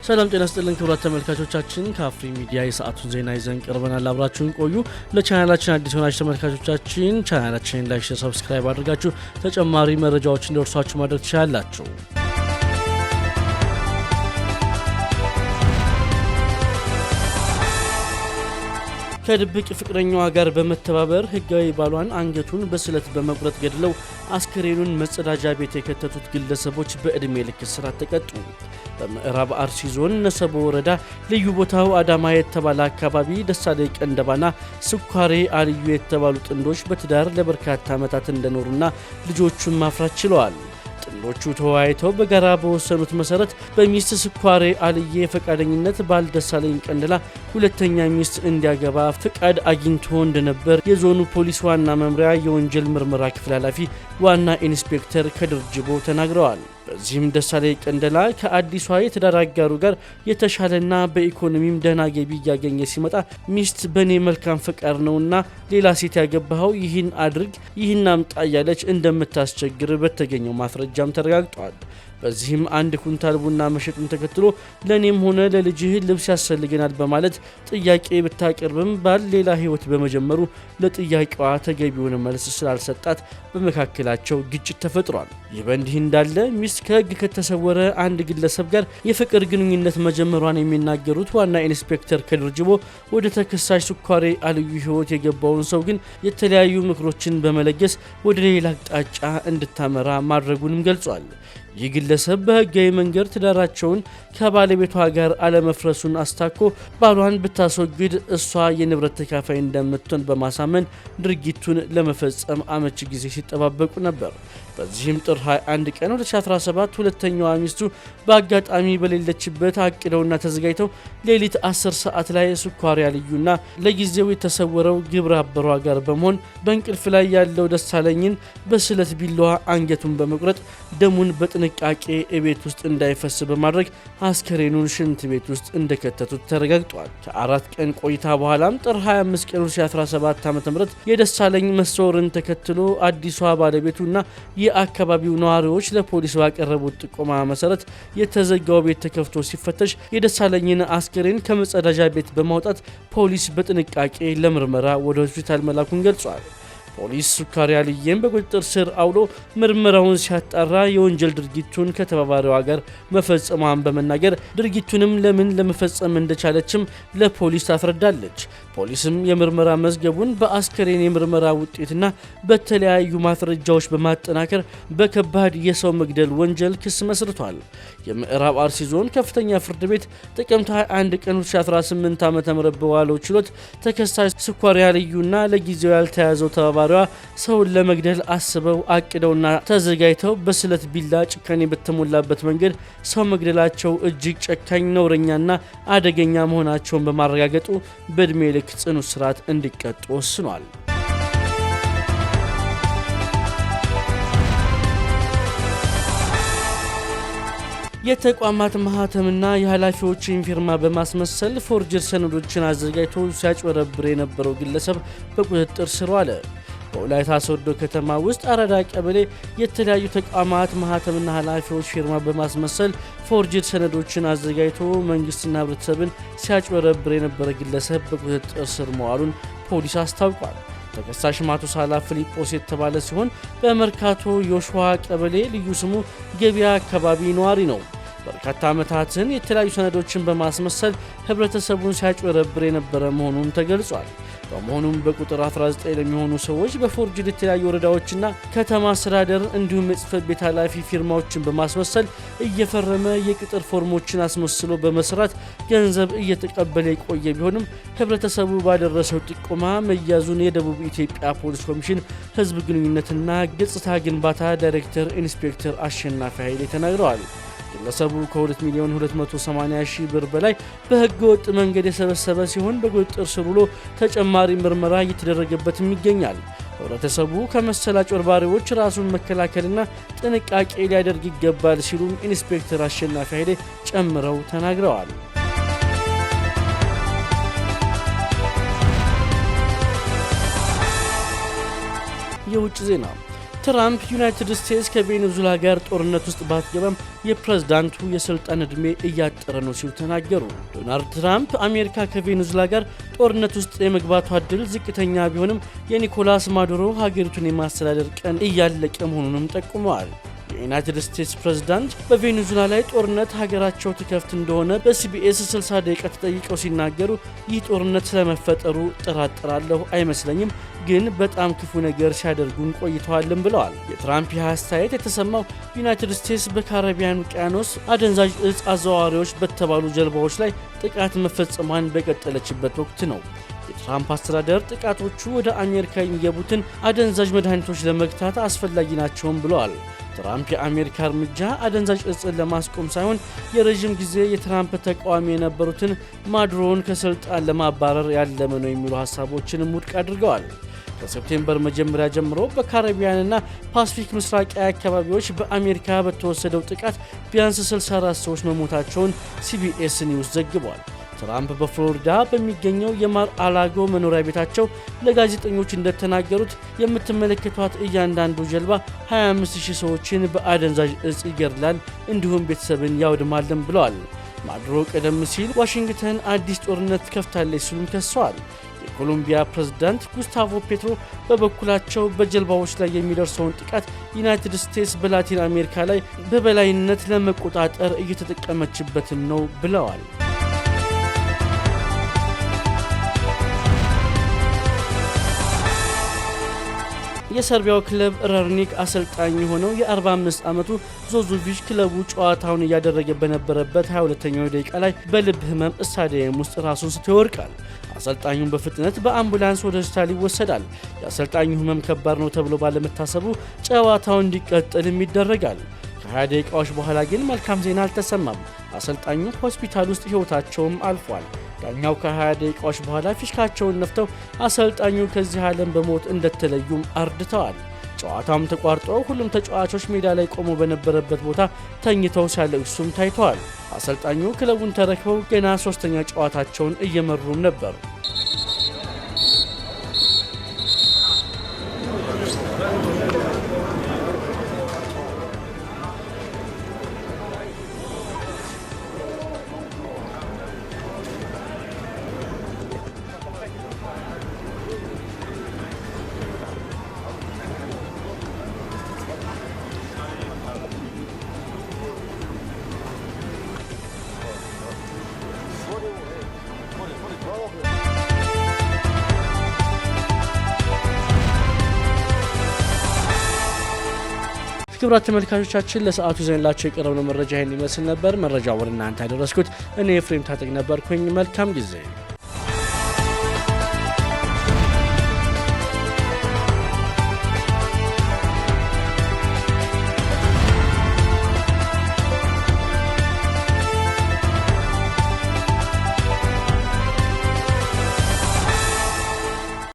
ሰላም ጤና ይስጥልን ክቡራት ተመልካቾቻችን ከአፍሪ ሚዲያ የሰዓቱን ዜና ይዘን ቀርበናል። አብራችሁን ቆዩ። ለቻናላችን አዲስ ሆናችሁ ተመልካቾቻችን ቻናላችንን ላይክ፣ ሼር፣ ሰብስክራይብ አድርጋችሁ ተጨማሪ መረጃዎችን እንዲደርሷችሁ ማድረግ ትችላላችሁ። ከድብቅ ፍቅረኛዋ ጋር በመተባበር ህጋዊ ባሏን አንገቱን በስለት በመቁረጥ ገድለው አስከሬኑን መጸዳጃ ቤት የከተቱት ግለሰቦች በእድሜ ልክ እስራት ተቀጡ። በምዕራብ አርሲ ዞን ነሰቦ ወረዳ ልዩ ቦታው አዳማ የተባለ አካባቢ ደሳለኝ ቀንደባና ስኳሬ አልዩ የተባሉ ጥንዶች በትዳር ለበርካታ ዓመታት እንደኖሩና ልጆቹን ማፍራት ችለዋል። ጥንዶቹ ተወያይተው በጋራ በወሰኑት መሰረት በሚስት ስኳሬ አልዬ ፈቃደኝነት ባል ደሳለኝ ቀንደላ ሁለተኛ ሚስት እንዲያገባ ፍቃድ አግኝቶ እንደነበር የዞኑ ፖሊስ ዋና መምሪያ የወንጀል ምርመራ ክፍል ኃላፊ ዋና ኢንስፔክተር ከድርጅቦ ተናግረዋል። በዚህም ደሳለኝ ቀንደላ ከአዲሷ የትዳር አጋሩ ጋር የተሻለና በኢኮኖሚም ደህና ገቢ እያገኘ ሲመጣ ሚስት በኔ መልካም ፈቃድ ነውና ሌላ ሴት ያገባኸው ይህን አድርግ ይህን አምጣ እያለች እንደምታስቸግር በተገኘው ማስረጃም ተረጋግጧል። በዚህም አንድ ኩንታል ቡና መሸጡን ተከትሎ ለኔም ሆነ ለልጅህ ልብስ ያስፈልገናል በማለት ጥያቄ ብታቀርብም ባል ሌላ ህይወት በመጀመሩ ለጥያቄዋ ተገቢውን መልስ ስላልሰጣት በመካከላቸው ግጭት ተፈጥሯል። ይህ በእንዲህ እንዳለ ሚስት ከህግ ከተሰወረ አንድ ግለሰብ ጋር የፍቅር ግንኙነት መጀመሯን የሚናገሩት ዋና ኢንስፔክተር ከድርጅቦ ወደ ተከሳሽ ስኳሬ አልዩ ህይወት የገባውን ሰው ግን የተለያዩ ምክሮችን በመለገስ ወደ ሌላ አቅጣጫ እንድታመራ ማድረጉንም ገልጿል። ይህ ግለሰብ በህጋዊ መንገድ ትዳራቸውን ከባለቤቷ ጋር አለመፍረሱን አስታኮ ባሏን ብታስወግድ እሷ የንብረት ተካፋይ እንደምትሆን በማሳመን ድርጊቱን ለመፈጸም አመቺ ጊዜ ሲጠባበቁ ነበር። በዚህም ጥር 21 ቀን 2017 ሁለተኛዋ ሚስቱ በአጋጣሚ በሌለችበት አቅደውና ተዘጋጅተው ሌሊት 10 ሰዓት ላይ ስኳሬ አልዩና ለጊዜው የተሰወረው ግብረ አበሯ ጋር በመሆን በእንቅልፍ ላይ ያለው ደሳለኝን በስለት ቢላዋ አንገቱን በመቁረጥ ደሙን በጥንቃቄ ቤት ውስጥ እንዳይፈስ በማድረግ አስከሬኑን ሽንት ቤት ውስጥ እንደከተቱት ተረጋግጧል። ከ4 ቀን ቆይታ በኋላም ጥር 25 ቀን 2017 ዓ.ም የደሳለኝ መሰወርን ተከትሎ አዲሷ ባለቤቱና የአካባቢው ነዋሪዎች ለፖሊስ ባቀረቡት ጥቆማ መሰረት የተዘጋው ቤት ተከፍቶ ሲፈተሽ የደሳለኝን አስከሬን ከመጸዳጃ ቤት በማውጣት ፖሊስ በጥንቃቄ ለምርመራ ወደ ሆስፒታል መላኩን ገልጿል። ፖሊስ ስኳሬ አልዬን በቁጥጥር ስር አውሎ ምርመራውን ሲያጣራ የወንጀል ድርጊቱን ከተባባሪዋ ጋር መፈጸሟን በመናገር ድርጊቱንም ለምን ለመፈጸም እንደቻለችም ለፖሊስ ታስረዳለች። ፖሊስም የምርመራ መዝገቡን በአስከሬን የምርመራ ውጤትና በተለያዩ ማስረጃዎች በማጠናከር በከባድ የሰው መግደል ወንጀል ክስ መስርቷል። የምዕራብ አርሲ ዞን ከፍተኛ ፍርድ ቤት ጥቅምት 21 ቀን 2018 ዓ.ም በዋለው ችሎት ተከሳሽ ስኳሬ አልዩና ለጊዜው ያልተያዘው ተባባሪዋ ሰውን ለመግደል አስበው አቅደውና ተዘጋጅተው በስለት ቢላ ጭካኔ በተሞላበት መንገድ ሰው መግደላቸው እጅግ ጨካኝ ነውረኛና አደገኛ መሆናቸውን በማረጋገጡ በእድሜ ልክ ጽኑ እስራት እንዲቀጡ ወስኗል። የተቋማት ማህተምና የኃላፊዎችን ፊርማ በማስመሰል ፎርጀር ሰነዶችን አዘጋጅቶ ሲያጭበረብር የነበረው ግለሰብ በቁጥጥር ስር ዋለ። በወላይታ ሶዶ ከተማ ውስጥ አራዳ ቀበሌ የተለያዩ ተቋማት ማህተምና ኃላፊዎች ፊርማ በማስመሰል ፎርጀር ሰነዶችን አዘጋጅቶ መንግስትና ህብረተሰብን ሲያጭበረብር የነበረ ግለሰብ በቁጥጥር ስር መዋሉን ፖሊስ አስታውቋል። ተከሳሽ ማቱሳላ ፊሊጶስ የተባለ ሲሆን በመርካቶ ዮሽዋ ቀበሌ ልዩ ስሙ ገቢያ አካባቢ ነዋሪ ነው። በርካታ ዓመታትን የተለያዩ ሰነዶችን በማስመሰል ህብረተሰቡን ሲያጭበረብር የነበረ መሆኑን ተገልጿል። በመሆኑም በቁጥር 19 ለሚሆኑ ሰዎች በፎርጅድ የተለያዩ ወረዳዎችና ከተማ አስተዳደር እንዲሁም የጽህፈት ቤት ኃላፊ ፊርማዎችን በማስመሰል እየፈረመ የቅጥር ፎርሞችን አስመስሎ በመስራት ገንዘብ እየተቀበለ የቆየ ቢሆንም ህብረተሰቡ ባደረሰው ጥቆማ መያዙን የደቡብ ኢትዮጵያ ፖሊስ ኮሚሽን ህዝብ ግንኙነትና ገጽታ ግንባታ ዳይሬክተር ኢንስፔክተር አሸናፊ ኃይሌ ተናግረዋል። ግለሰቡ ከ2,280,000 ብር በላይ በህገ ወጥ መንገድ የሰበሰበ ሲሆን በቁጥጥር ስር ውሎ ተጨማሪ ምርመራ እየተደረገበትም ይገኛል። ህብረተሰቡ ከመሰል አጭበርባሪዎች ራሱን መከላከልና ጥንቃቄ ሊያደርግ ይገባል ሲሉም ኢንስፔክተር አሸናፊ ኃይሌ ጨምረው ተናግረዋል። የውጭ ዜና ትራምፕ ዩናይትድ ስቴትስ ከቬኔዙዌላ ጋር ጦርነት ውስጥ ባትገባም የፕሬዝዳንቱ የስልጣን ዕድሜ እያጠረ ነው ሲሉ ተናገሩ። ዶናልድ ትራምፕ አሜሪካ ከቬኔዙዌላ ጋር ጦርነት ውስጥ የመግባቷ ዕድል ዝቅተኛ ቢሆንም የኒኮላስ ማዱሮ ሀገሪቱን የማስተዳደር ቀን እያለቀ መሆኑንም ጠቁመዋል። የዩናይትድ ስቴትስ ፕሬዝዳንት በቬኔዙዌላ ላይ ጦርነት ሀገራቸው ትከፍት እንደሆነ በሲቢኤስ 60 ደቂቃ ተጠይቀው ሲናገሩ ይህ ጦርነት ስለመፈጠሩ ጠራጠራለሁ አይመስለኝም፣ ግን በጣም ክፉ ነገር ሲያደርጉን ቆይተዋልም ብለዋል። የትራምፕ ይህ አስተያየት የተሰማው ዩናይትድ ስቴትስ በካሪቢያን ውቅያኖስ አደንዛዥ እጽ አዘዋዋሪዎች በተባሉ ጀልባዎች ላይ ጥቃት መፈጸሟን በቀጠለችበት ወቅት ነው። የትራምፕ አስተዳደር ጥቃቶቹ ወደ አሜሪካ የሚገቡትን አደንዛዥ መድኃኒቶች ለመግታት አስፈላጊ ናቸውም ብለዋል። ትራምፕ የአሜሪካ እርምጃ አደንዛዥ እጽን ለማስቆም ሳይሆን የረዥም ጊዜ የትራምፕ ተቃዋሚ የነበሩትን ማዱሮን ከስልጣን ለማባረር ያለመ ነው የሚሉ ሀሳቦችንም ውድቅ አድርገዋል። ከሴፕቴምበር መጀመሪያ ጀምሮ በካሪቢያንና ፓሲፊክ ምስራቃዊ አካባቢዎች በአሜሪካ በተወሰደው ጥቃት ቢያንስ 64 ሰዎች መሞታቸውን ሲቢኤስ ኒውስ ዘግቧል። ትራምፕ በፍሎሪዳ በሚገኘው የማር አላጎ መኖሪያ ቤታቸው ለጋዜጠኞች እንደተናገሩት የምትመለከቷት እያንዳንዱ ጀልባ 25000 ሰዎችን በአደንዛዥ እጽ ይገድላል፣ እንዲሁም ቤተሰብን ያውድማልን ብለዋል። ማዱሮ ቀደም ሲል ዋሽንግተን አዲስ ጦርነት ከፍታለች ሲሉም ከሰዋል። የኮሎምቢያ ፕሬዝዳንት ጉስታቮ ፔትሮ በበኩላቸው በጀልባዎች ላይ የሚደርሰውን ጥቃት ዩናይትድ ስቴትስ በላቲን አሜሪካ ላይ በበላይነት ለመቆጣጠር እየተጠቀመችበትም ነው ብለዋል። የሰርቢያው ክለብ ራርኒክ አሰልጣኝ የሆነው የ45 ዓመቱ ዞዞቪች ክለቡ ጨዋታውን እያደረገ በነበረበት 22ኛው ደቂቃ ላይ በልብ ህመም ስታዲየም ውስጥ ራሱን ስቶ ይወድቃል። አሰልጣኙን በፍጥነት በአምቡላንስ ወደ ሆስፒታል ይወሰዳል። የአሰልጣኙ ህመም ከባድ ነው ተብሎ ባለመታሰቡ ጨዋታው እንዲቀጥልም ይደረጋል። ከ20 ደቂቃዎች በኋላ ግን መልካም ዜና አልተሰማም። አሰልጣኙ ሆስፒታል ውስጥ ህይወታቸውም አልፏል። ዳኛው ከ20 ደቂቃዎች በኋላ ፊሽካቸውን ነፍተው አሰልጣኙ ከዚህ ዓለም በሞት እንደተለዩም አርድተዋል። ጨዋታውም ተቋርጦ ሁሉም ተጫዋቾች ሜዳ ላይ ቆመው በነበረበት ቦታ ተኝተው ሲያለቅሱም ታይተዋል። አሰልጣኙ ክለቡን ተረክበው ገና 3ኛ ጨዋታቸውን እየመሩም ነበር። ክቡራት ተመልካቾቻችን ለሰዓቱ ይዘንላችሁ የቀረበው መረጃ ይህን ይመስል ነበር። መረጃውን ወደ እናንተ ያደረስኩት እኔ ኤፍሬም ታጠቅ ነበርኩኝ። መልካም ጊዜ